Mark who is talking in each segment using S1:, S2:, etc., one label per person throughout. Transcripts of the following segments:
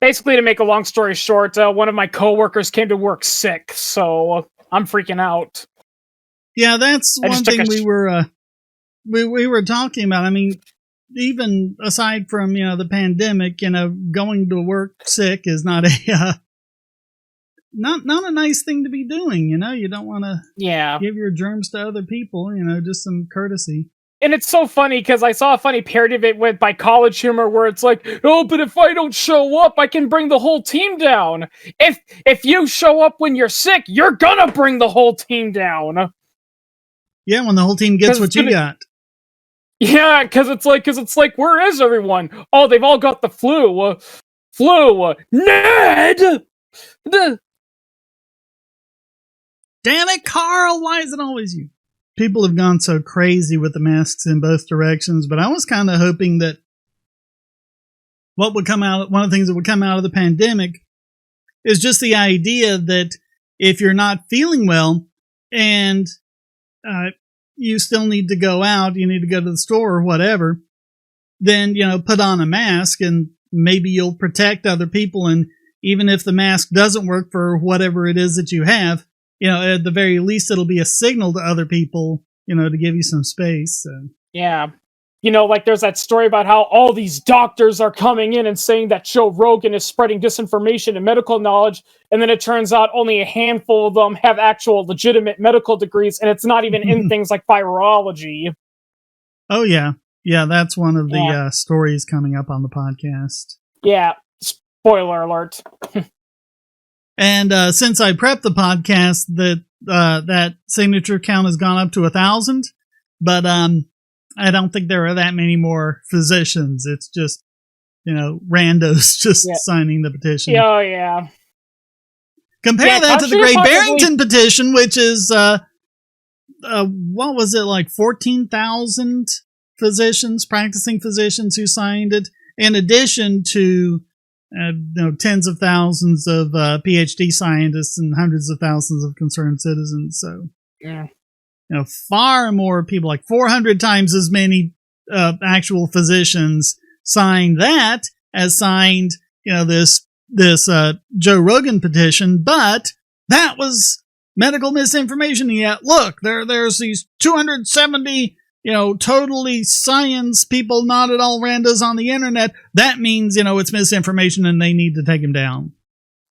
S1: basically, to make a long story short, one of my coworkers came to work sick, so I'm freaking out.
S2: Yeah, that's one thing we were talking about. I mean, even aside from, the pandemic, going to work sick is not a not a nice thing to be doing. You don't want to give your germs to other people. Just some courtesy.
S1: And it's so funny because I saw a funny parody of it by College Humor where it's like, oh, but if I don't show up, I can bring the whole team down. If you show up when you're sick, you're gonna bring the whole team down.
S2: Yeah, when the whole team gets what you got.
S1: Yeah, because it's like, where is everyone? Oh, they've all got the flu. Ned!
S2: Damn it, Carl! Why is it always you? People have gone so crazy with the masks in both directions, but I was kind of hoping that one of the things that would come out of the pandemic is just the idea that if you're not feeling well and you still need to go out, you need to go to the store or whatever, then, put on a mask and maybe you'll protect other people. And even if the mask doesn't work for whatever it is that you have, at the very least, it'll be a signal to other people, to give you some space. So.
S1: Yeah. Like there's that story about how all these doctors are coming in and saying that Joe Rogan is spreading disinformation and medical knowledge. And then it turns out only a handful of them have actual legitimate medical degrees. And it's not even in things like virology.
S2: Oh, yeah. Yeah, that's one of the stories coming up on the podcast.
S1: Yeah. Spoiler alert.
S2: And since I prepped the podcast, that signature count has gone up to 1,000. But I don't think there are that many more physicians. It's just, randos just signing the petition.
S1: Oh, yeah.
S2: Compare that to the Great Barrington petition, which is, what was it, like 14,000 practicing physicians who signed it, in addition to tens of thousands of PhD scientists and hundreds of thousands of concerned citizens. So, far more people, like 400 times as many actual physicians signed that as signed, this Joe Rogan petition. But that was medical misinformation. Yet, look, there's these 270, totally science people, not at all randos on the internet. That means, it's misinformation and they need to take him down.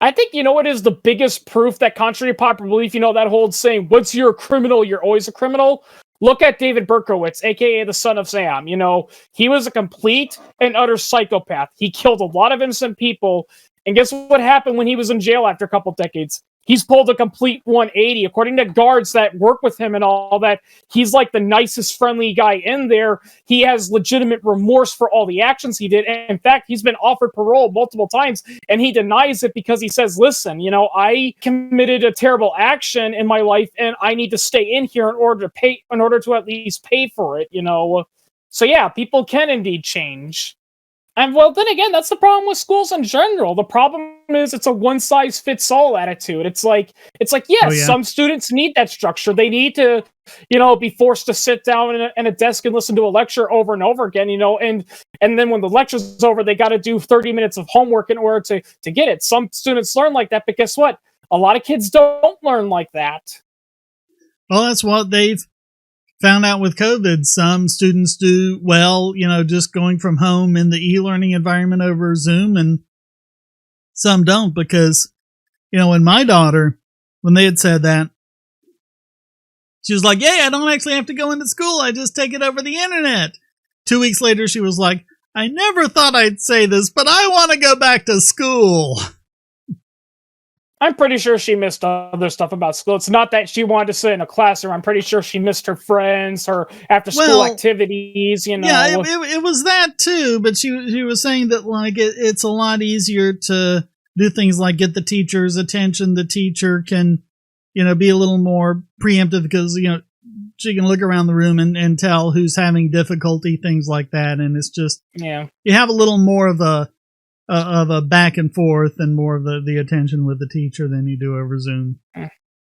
S1: I think, what is the biggest proof that contrary to popular belief, that whole saying, once you're a criminal, you're always a criminal? Look at David Berkowitz, a.k.a. the Son of Sam. He was a complete and utter psychopath. He killed a lot of innocent people. And guess what happened when he was in jail after a couple decades? He's pulled a complete 180. According to guards that work with him and all that, he's like the nicest, friendly guy in there. He has legitimate remorse for all the actions he did. And in fact, he's been offered parole multiple times, and he denies it because he says, listen, I committed a terrible action in my life, and I need to stay in here in order to at least pay for it, So yeah, people can indeed change. And well, then again, that's the problem with schools in general. The problem is it's a one-size-fits-all attitude. It's like, yes, some students need that structure. They need to, be forced to sit down in a desk and listen to a lecture over and over again, and then when the lecture's over, they got to do 30 minutes of homework in order to get it. Some students learn like that, but guess what? A lot of kids don't learn like that.
S2: Well, that's what they've found out with COVID. Some students do well, just going from home in the e-learning environment over Zoom, and some don't because, when my daughter, when they had said that, she was like, yay, I don't actually have to go into school. I just take it over the internet. 2 weeks later, she was like, I never thought I'd say this, but I want to go back to school.
S1: I'm pretty sure she missed other stuff about school. It's not that she wanted to sit in a classroom. I'm pretty sure she missed her friends, her after-school activities,
S2: Yeah, it was that too, but she was saying that, like, it's a lot easier to do things like get the teacher's attention. The teacher can, be a little more preemptive because, she can look around the room and tell who's having difficulty, things like that. And it's just, you have a little more of a back and forth and more of the attention with the teacher than you do over Zoom.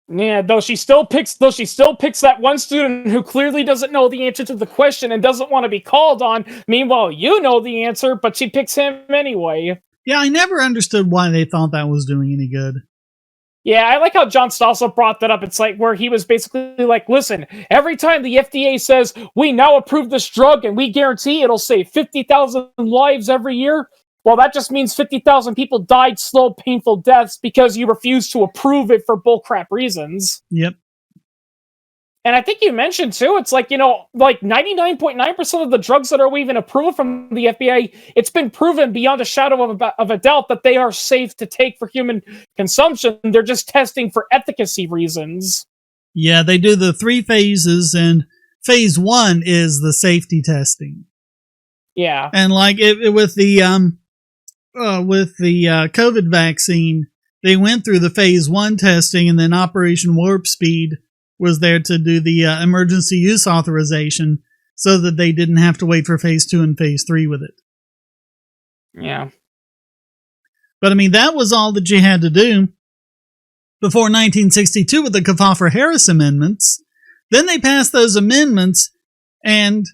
S1: Yeah, though she still picks that one student who clearly doesn't know the answer to the question and doesn't want to be called on. Meanwhile, you know the answer, but she picks him anyway.
S2: Yeah, I never understood why they thought that was doing any good.
S1: Yeah, I like how John Stossel brought that up. It's like where he was basically like, listen, every time the FDA says, we now approve this drug and we guarantee it'll save 50,000 lives every year, well, that just means 50,000 people died slow, painful deaths because you refuse to approve it for bullcrap reasons.
S2: Yep.
S1: And I think you mentioned, too, it's like, like 99.9% of the drugs that are even approved from the FDA, it's been proven beyond a shadow of a doubt that they are safe to take for human consumption. They're just testing for efficacy reasons.
S2: Yeah, they do the 3 phases, and phase 1 is the safety testing.
S1: Yeah.
S2: And like with the COVID vaccine, they went through the phase 1 testing, and then Operation Warp Speed was there to do the emergency use authorization so that they didn't have to wait for phase 2 and phase 3 with it.
S1: Yeah.
S2: But I mean, that was all that you had to do before 1962 with the Kefauver-Harris amendments. Then they passed those amendments, and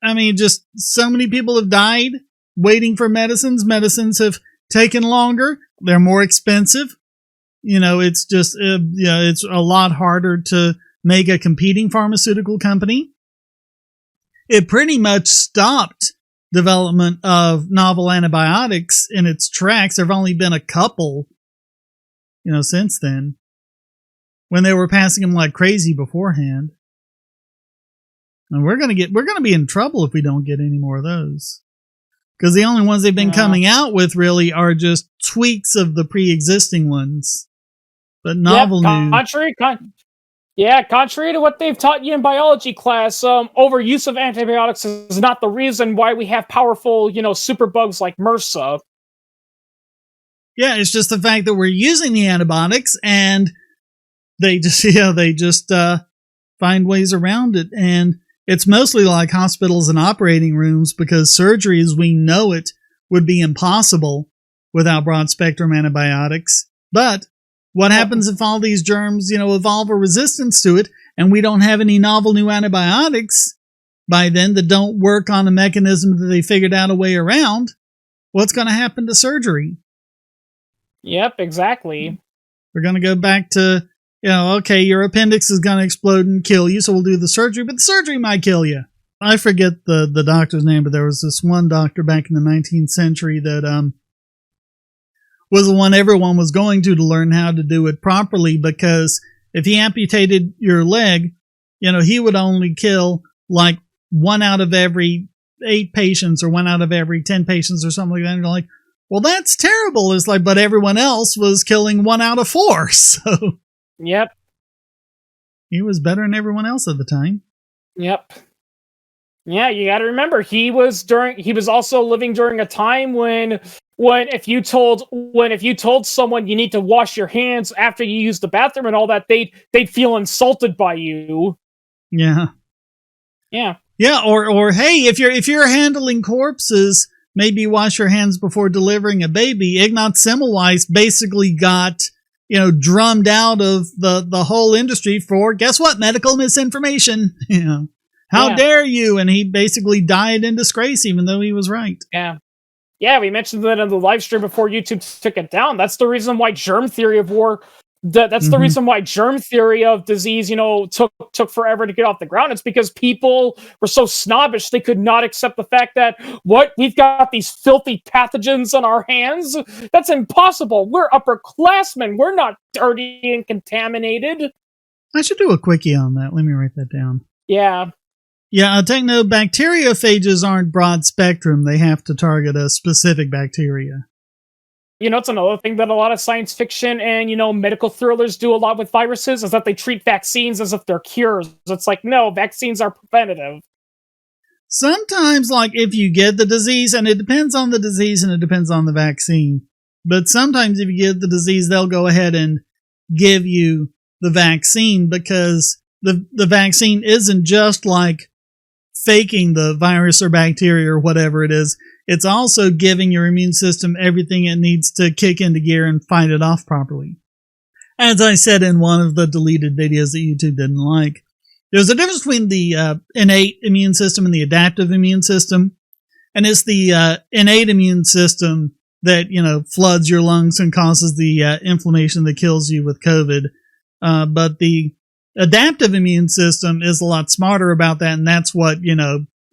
S2: I mean, just so many people have died waiting for medicines. Medicines have taken longer. They're more expensive. It's just, it's a lot harder to make a competing pharmaceutical company. It pretty much stopped development of novel antibiotics in its tracks. There have only been a couple, since then, when they were passing them like crazy beforehand. And we're gonna be in trouble if we don't get any more of those. Because the only ones they've been coming out with really are just tweaks of the pre-existing ones. But novel new.
S1: Contrary to what they've taught you in biology class, overuse of antibiotics is not the reason why we have powerful, superbugs like MRSA.
S2: Yeah, it's just the fact that we're using the antibiotics and they just, find ways around it. And it's mostly like hospitals and operating rooms because surgery as we know it would be impossible without broad spectrum antibiotics. But what happens if all these germs, evolve a resistance to it and we don't have any novel new antibiotics by then that don't work on a mechanism that they figured out a way around? What's going to happen to surgery?
S1: Yep, exactly.
S2: We're going to go back to, okay, your appendix is going to explode and kill you, so we'll do the surgery, but the surgery might kill you. I forget the doctor's name, but there was this one doctor back in the 19th century that was the one everyone was going to learn how to do it properly, because if he amputated your leg, he would only kill like 1 out of every 8 patients or 1 out of every 10 patients or something like that. And you're like, well, that's terrible. It's like, but everyone else was killing 1 out of 4. So,
S1: yep.
S2: He was better than everyone else at the time.
S1: Yep. Yeah, you got to remember he was also living during a time when if you told someone you need to wash your hands after you use the bathroom and all that, they'd feel insulted by you.
S2: Yeah.
S1: Yeah.
S2: Yeah, or hey, if you're handling corpses, maybe wash your hands before delivering a baby. Ignaz Semmelweis basically got, drummed out of the whole industry for, guess what, medical misinformation. How dare you? And he basically died in disgrace, even though he was right.
S1: Yeah. Yeah, we mentioned that in the live stream before YouTube took it down. That's the reason why germ theory of war, that's the reason why germ theory of disease, took forever to get off the ground. It's because people were so snobbish they could not accept the fact that, we've got these filthy pathogens on our hands? That's impossible. We're upperclassmen. We're not dirty and contaminated.
S2: I should do a quickie on that. Let me write that down.
S1: Yeah.
S2: Yeah, take note, bacteriophages aren't broad spectrum. They have to target a specific bacteria.
S1: It's another thing that a lot of science fiction and, medical thrillers do a lot with viruses is that they treat vaccines as if they're cures. It's like, no, vaccines are preventative.
S2: Sometimes, like, if you get the disease, and it depends on the disease and it depends on the vaccine, but sometimes if you get the disease, they'll go ahead and give you the vaccine because the vaccine isn't just like faking the virus or bacteria or whatever it is. It's also giving your immune system everything it needs to kick into gear and fight it off properly. As I said in one of the deleted videos that YouTube didn't like, there's a difference between the innate immune system and the adaptive immune system. And it's the innate immune system that, floods your lungs and causes the inflammation that kills you with COVID. But the adaptive immune system is a lot smarter about that, and that's what,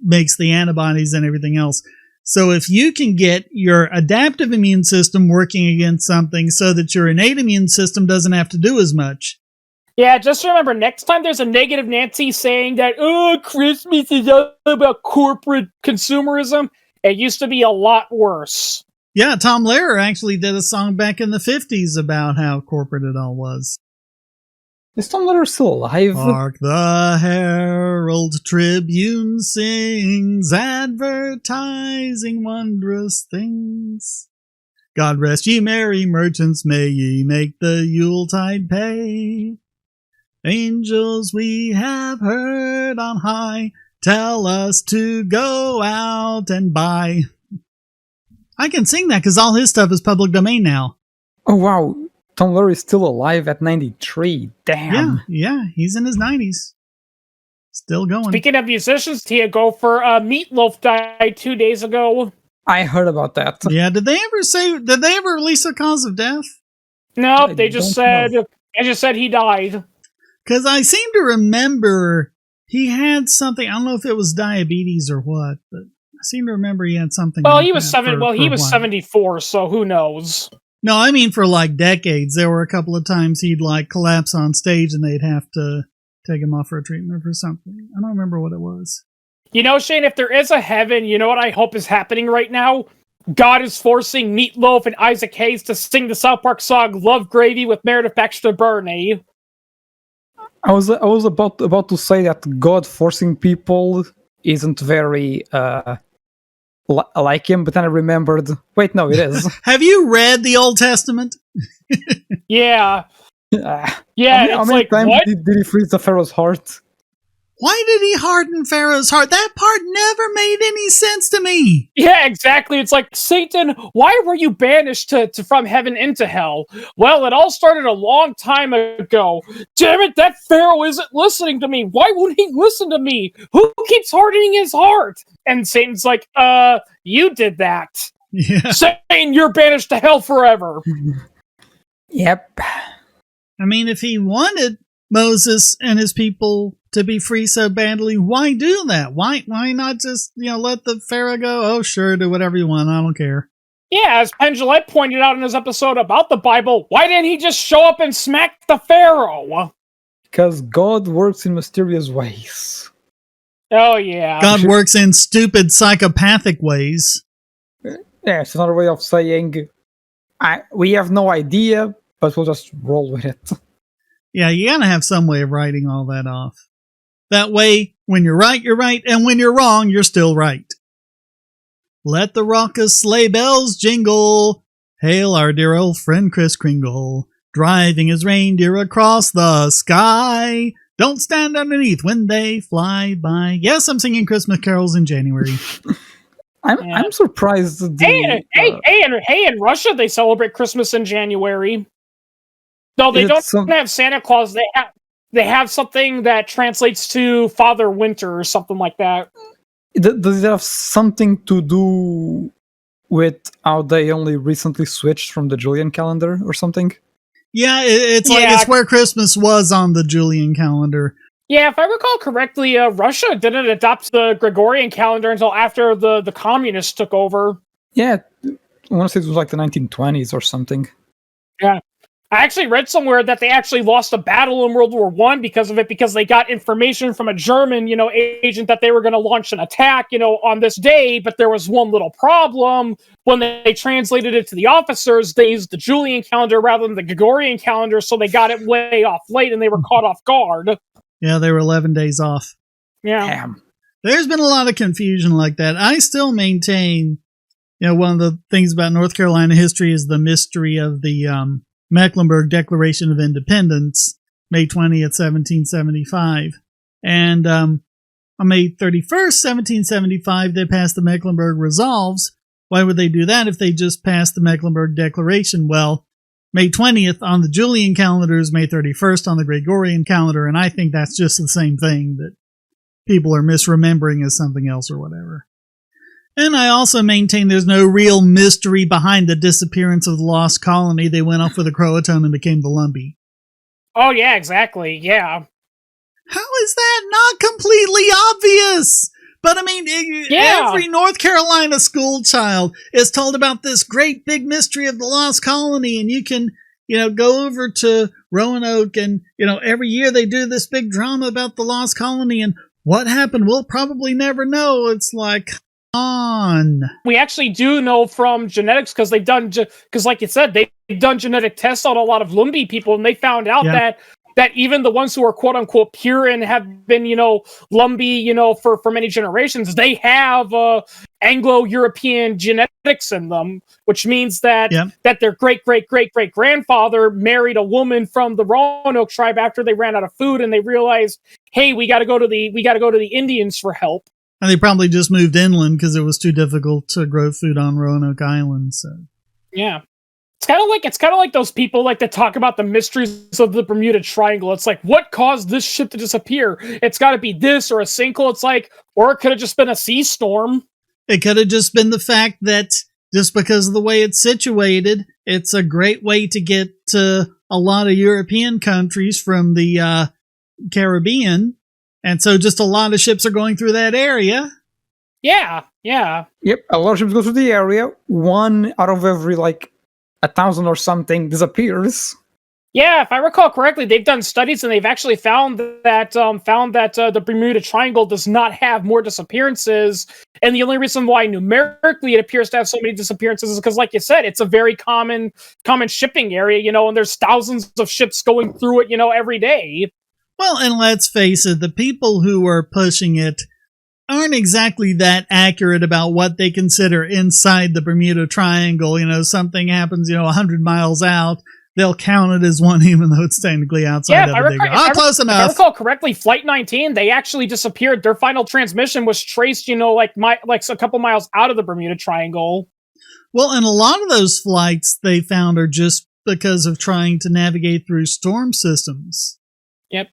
S2: makes the antibodies and everything else. So if you can get your adaptive immune system working against something so that your innate immune system doesn't have to do as much.
S1: Yeah, just remember, next time there's a negative Nancy saying that, Christmas is all about corporate consumerism, it used to be a lot worse.
S2: Yeah, Tom Lehrer actually did a song back in the 50s about how corporate it all was.
S3: Is Tom Lehrer still alive?
S2: Hark the Herald Tribune sings, advertising wondrous things. God rest ye merry merchants, may ye make the Yuletide pay. Angels we have heard on high, tell us to go out and buy. I can sing that because all his stuff is public domain now.
S3: Oh, wow. Tom Lehrer is still alive at 93. Damn.
S2: Yeah, he's in his 90s. Still going.
S1: Speaking of musicians, Tia Gopher, Meatloaf died 2 days ago.
S3: I heard about that.
S2: Yeah, did they ever release a cause of death?
S1: No, they just said he died.
S2: Because I seem to remember he had something, I don't know if it was diabetes or what, but I seem to remember he had something.
S1: Well,
S2: like
S1: he was he was 74, so who knows?
S2: No, I mean for like decades. There were a couple of times he'd like collapse on stage and they'd have to take him off for a treatment for something. I don't remember what it was.
S1: Shane, if there is a heaven, you know what I hope is happening right now? God is forcing Meatloaf and Isaac Hayes to sing the South Park song "Love Gravy" with Meredith Baxter Burney.
S3: I was about to say that God forcing people isn't very like him, but then I remembered. Wait, no, it is.
S2: Have you read the Old Testament?
S1: Yeah.
S3: Yeah. How many times did he freeze the Pharaoh's heart?
S2: Why did he harden Pharaoh's heart? That part never made any sense to me.
S1: Yeah, exactly. It's like, Satan, why were you banished from heaven into hell? Well, it all started a long time ago. Damn it, that Pharaoh isn't listening to me. Why won't he listen to me? Who keeps hardening his heart? And Satan's like, you did that.
S2: Yeah.
S1: Satan, you're banished to hell forever.
S3: Yep.
S2: I mean, if he wanted Moses and his people to be free so badly, why do that? Why not just, let the Pharaoh go? Oh, sure, do whatever you want. I don't care.
S1: Yeah, as Penn Jillette pointed out in his episode about the Bible, why didn't he just show up and smack the Pharaoh?
S3: Because God works in mysterious ways.
S1: Oh, yeah.
S2: God works in stupid, psychopathic ways.
S3: Yeah, it's another way of saying, we have no idea, but we'll just roll with it.
S2: Yeah, you gotta have some way of writing all that off. That way, when you're right, and when you're wrong, you're still right. Let the raucous sleigh bells jingle. Hail our dear old friend Kris Kringle, driving his reindeer across the sky. Don't stand underneath when they fly by. Yes, I'm singing Christmas carols in January.
S3: I'm surprised.
S1: Hey, in Russia they celebrate Christmas in January. No, they don't have Santa Claus. They have something that translates to Father Winter or something like that.
S3: Does it have something to do with how they only recently switched from the Julian calendar or something?
S2: Yeah, it's where Christmas was on the Julian calendar.
S1: Yeah, if I recall correctly, Russia didn't adopt the Gregorian calendar until after the communists took over.
S3: Yeah, I want to say it was like the 1920s or something.
S1: Yeah. I actually read somewhere that they actually lost a battle in World War I because of it, because they got information from a German, agent that they were going to launch an attack, on this day, but there was one little problem. When they translated it to the officers, they used the Julian calendar rather than the Gregorian calendar, so they got it way off late and they were caught off guard.
S2: Yeah, they were 11 days off.
S1: Yeah.
S3: Damn.
S2: There's been a lot of confusion like that. I still maintain, one of the things about North Carolina history is the mystery of the Mecklenburg Declaration of Independence, May 20th, 1775. And on May 31st, 1775, they passed the Mecklenburg Resolves. Why would they do that if they just passed the Mecklenburg Declaration? Well, May 20th on the Julian calendar is May 31st on the Gregorian calendar, and I think that's just the same thing that people are misremembering as something else or whatever. And I also maintain there's no real mystery behind the disappearance of the lost colony. They went off with a Croatoan and became the Lumbee.
S1: Oh, yeah, exactly. Yeah.
S2: How is that not completely obvious? But I mean, every North Carolina school child is told about this great big mystery of the lost colony, and you can, go over to Roanoke, and, every year they do this big drama about the lost colony, and what happened, we'll probably never know. It's like, on.
S1: We actually do know from genetics because they've done, because like you said, they've done genetic tests on a lot of Lumbee people, and they found out that even the ones who are quote unquote pure and have been, Lumbee, for many generations, they have Anglo-European genetics in them, which means that that their great grandfather married a woman from the Roanoke tribe after they ran out of food, and they realized, hey, we got to go to the Indians for help.
S2: And they probably just moved inland because it was too difficult to grow food on Roanoke Island. So,
S1: yeah, it's kind of like those people like to talk about the mysteries of the Bermuda Triangle. It's like, what caused this ship to disappear? It's got to be this or a sinkhole. It's like, or it could have just been a sea storm.
S2: It could have just been the fact that just because of the way it's situated, it's a great way to get to a lot of European countries from the Caribbean. And so just a lot of ships are going through that area.
S1: Yeah.
S3: Yep, a lot of ships go through the area. One out of every, 1,000 or something disappears.
S1: Yeah, if I recall correctly, they've done studies and they've actually found that the Bermuda Triangle does not have more disappearances. And the only reason why numerically it appears to have so many disappearances is because, like you said, it's a very common shipping area, and there's thousands of ships going through it, every day.
S2: Well, and let's face it, the people who are pushing it aren't exactly that accurate about what they consider inside the Bermuda Triangle. Something happens, 100 miles out, they'll count it as one even though it's technically outside of it. Close enough.
S1: If I recall correctly, Flight 19, they actually disappeared. Their final transmission was traced, like a couple miles out of the Bermuda Triangle.
S2: Well, and a lot of those flights they found are just because of trying to navigate through storm systems.
S1: Yep.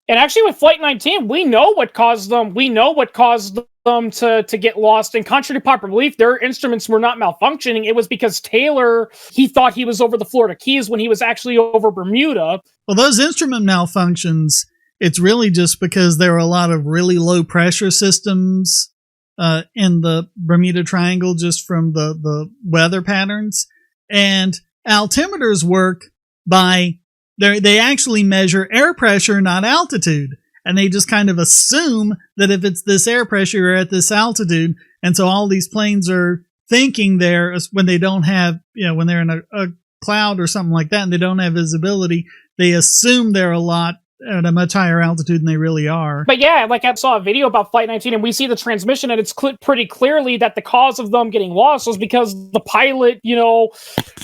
S1: And actually, with Flight 19, we know what caused them. We know what caused them to get lost. And contrary to popular belief, their instruments were not malfunctioning. It was because Taylor, he thought he was over the Florida Keys when he was actually over Bermuda.
S2: Well, those instrument malfunctions, it's really just because there are a lot of really low pressure systems in the Bermuda Triangle just from the weather patterns. And altimeters work by... They actually measure air pressure, not altitude. And they just kind of assume that if it's this air pressure, you're at this altitude. And so all these planes are thinking there when they don't have, when they're in a cloud or something like that and they don't have visibility, they assume they're at a much higher altitude than they really are.
S1: But yeah, I saw a video about Flight 19 and we see the transmission and it's pretty clearly that the cause of them getting lost was because the pilot,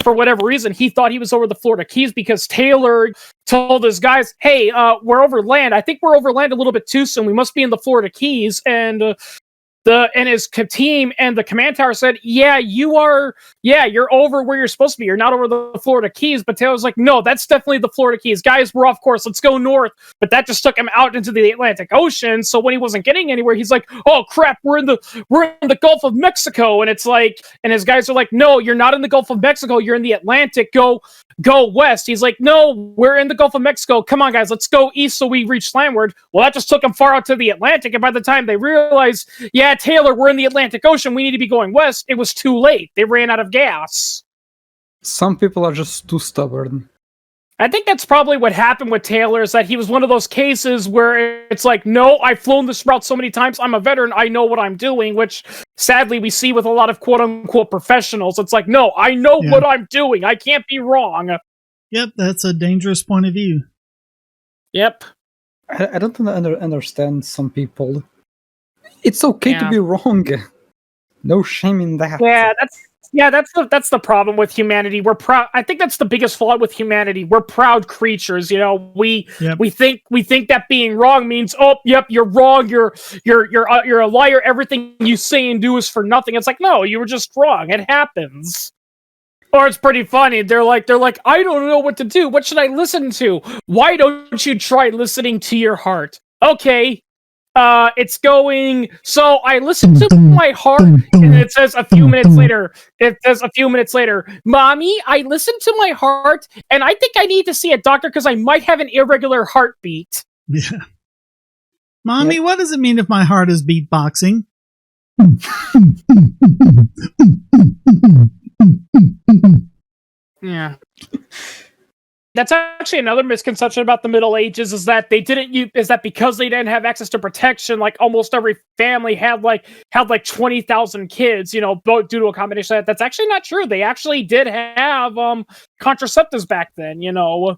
S1: for whatever reason, he thought he was over the Florida Keys because Taylor told his guys, hey, we're over land. I think we're over land a little bit too soon. We must be in the Florida Keys. And his team and the command tower said, you're over where you're supposed to be. You're not over the Florida Keys. But Taylor's like, no, that's definitely the Florida Keys. Guys, we're off course. Let's go north. But that just took him out into the Atlantic Ocean. So when he wasn't getting anywhere, he's like, oh crap, we're in the Gulf of Mexico. And it's like, and his guys are like, no, you're not in the Gulf of Mexico. You're in the Atlantic. Go west. He's like, no, we're in the Gulf of Mexico. Come on, guys, let's go east so we reach landward. Well, that just took them far out to the Atlantic. And by the time they realized, Taylor, we're in the Atlantic Ocean, we need to be going west, it was too late. They ran out of gas.
S3: Some people are just too stubborn.
S1: I think that's probably what happened with Taylor, is that he was one of those cases where it's like, no, I've flown this route so many times, I'm a veteran, I know what I'm doing, which sadly we see with a lot of quote-unquote professionals. It's like, no, I know what I'm doing, I can't be wrong.
S2: Yep, that's a dangerous point of view.
S1: Yep.
S3: I don't understand some people. It's okay to be wrong. No shame in that.
S1: That's the problem with humanity. We're proud. I think that's the biggest flaw with humanity. We're proud creatures. We think that being wrong means, oh, yep, you're wrong. You're a liar. Everything you say and do is for nothing. It's like, no, you were just wrong. It happens. Or it's pretty funny. They're like, I don't know what to do. What should I listen to? Why don't you try listening to your heart? Okay. it's going. So I listened to my heart, and it says a few minutes later. It says a few minutes later, "Mommy, I listened to my heart, and I think I need to see a doctor because I might have an irregular heartbeat."
S2: Yeah. Mommy, what does it mean if my heart is beatboxing?
S1: Yeah. That's actually another misconception about the Middle Ages is that they didn't use, is that because they didn't have access to protection, like almost every family had like 20,000 kids, you know, due to a combination of that. That's actually not true. They actually did have contraceptives back then, you know.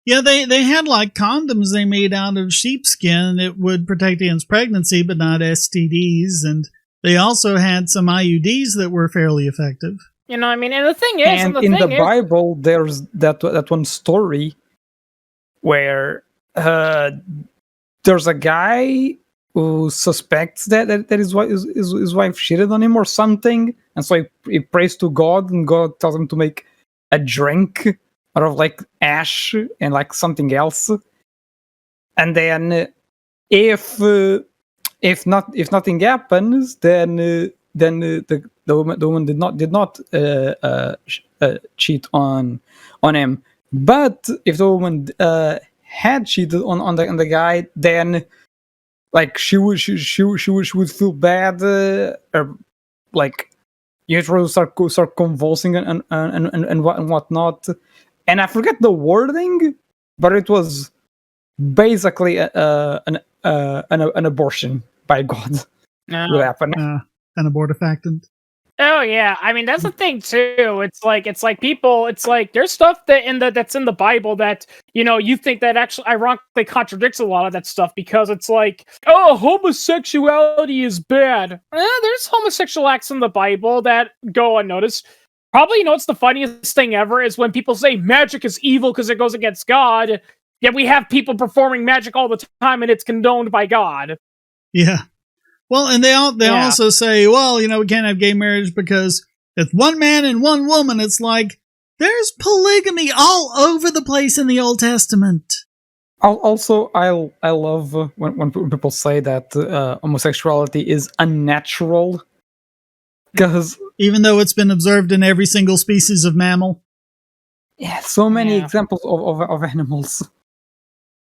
S2: Yeah, they had like condoms they made out of sheepskin that would protect against pregnancy but not STDs, and they also had some IUDs that were fairly effective.
S1: You know what I mean? And the thing is,
S3: and in the Bible, there's that one story where there's a guy who suspects that his wife cheated on him or something, and so he prays to God, and God tells him to make a drink out of like ash and like something else, and then if nothing happens, then the woman did not cheat on him. But if the woman had cheated on the guy, then like she would feel bad, or like you would start convulsing and whatnot. And I forget the wording, but it was basically an abortion by God would happen.
S2: An abortifactant.
S1: Oh yeah, I mean that's the thing too. It's like people. It's like there's stuff that's in the Bible that, you know, you think that actually ironically contradicts a lot of that stuff, because it's like, oh, homosexuality is bad. There's homosexual acts in the Bible that go unnoticed. Probably, you know, it's the funniest thing ever is when people say magic is evil because it goes against God. Yet we have people performing magic all the time, and it's condoned by God.
S2: Yeah. Well, and they also say, well, you know, we can't have gay marriage because it's one man and one woman. It's like there's polygamy all over the place in the Old Testament.
S3: Also, I love when people say that homosexuality is unnatural, because
S2: even though it's been observed in every single species of mammal.
S3: Yeah, so many examples of animals.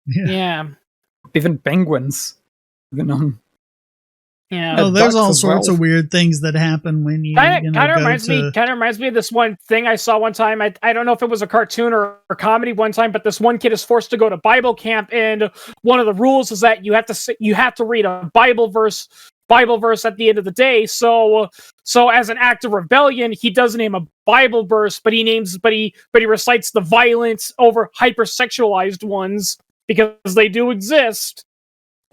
S1: Yeah.
S3: Even penguins. You know.
S1: Yeah.
S2: Oh, there's all sorts of weird things that happen when you
S1: kind of reminds me of this one thing I saw one time. I don't know if it was a cartoon or comedy one time, but this one kid is forced to go to Bible camp, and one of the rules is that you have to read a Bible verse at the end of the day. So as an act of rebellion, he doesn't name a Bible verse, but he recites the violent over hypersexualized ones, because they do exist.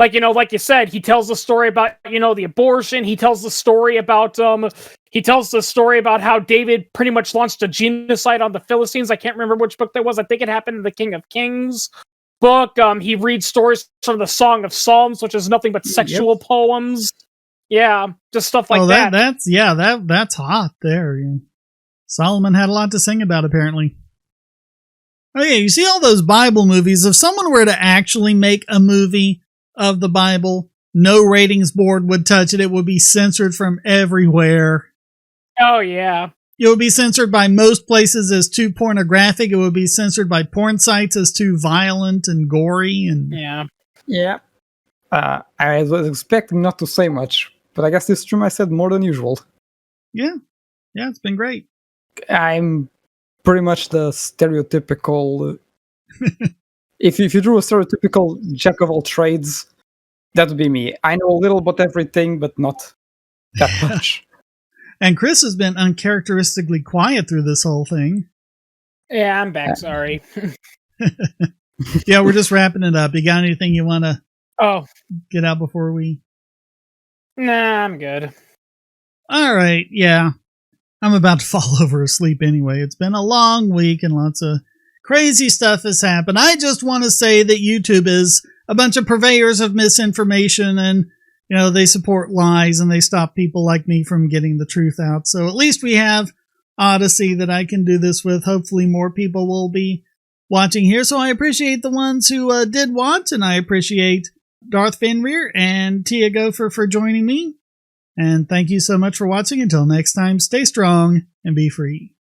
S1: Like, you know, like you said, he tells the story about, you know, the abortion. He tells the story about how David pretty much launched a genocide on the Philistines. I can't remember which book that was. I think it happened in the King of Kings book. He reads stories from the Song of Psalms, which is nothing but sexual poems. Yeah, just stuff like that.
S2: That's hot there. Yeah. Solomon had a lot to sing about, apparently. Oh yeah, you see all those Bible movies. If someone were to actually make a movie of the Bible, no ratings board would touch it. It would be censored from everywhere.
S1: Oh yeah.
S2: It would be censored by most places as too pornographic. It would be censored by porn sites as too violent and gory. And
S3: yeah. I was expecting not to say much, but I guess this stream I said more than usual.
S2: Yeah, it's been great.
S3: I'm pretty much the stereotypical. If you drew a stereotypical jack of all trades, that would be me. I know a little about everything, but not that much.
S2: And Chris has been uncharacteristically quiet through this whole thing.
S1: Yeah, I'm back. Sorry.
S2: Yeah, we're just wrapping it up. You got anything you want to get out before we...
S1: Nah, I'm good.
S2: All right, yeah. I'm about to fall over asleep anyway. It's been a long week and lots of crazy stuff has happened. I just want to say that YouTube is a bunch of purveyors of misinformation, and you know, they support lies and they stop people like me from getting the truth out. So at least we have Odyssey that I can do this with. Hopefully more people will be watching here. So I appreciate the ones who did watch, and I appreciate Darth Fenrir and Tia Gopher for joining me. And thank you so much for watching. Until next time, stay strong and be free.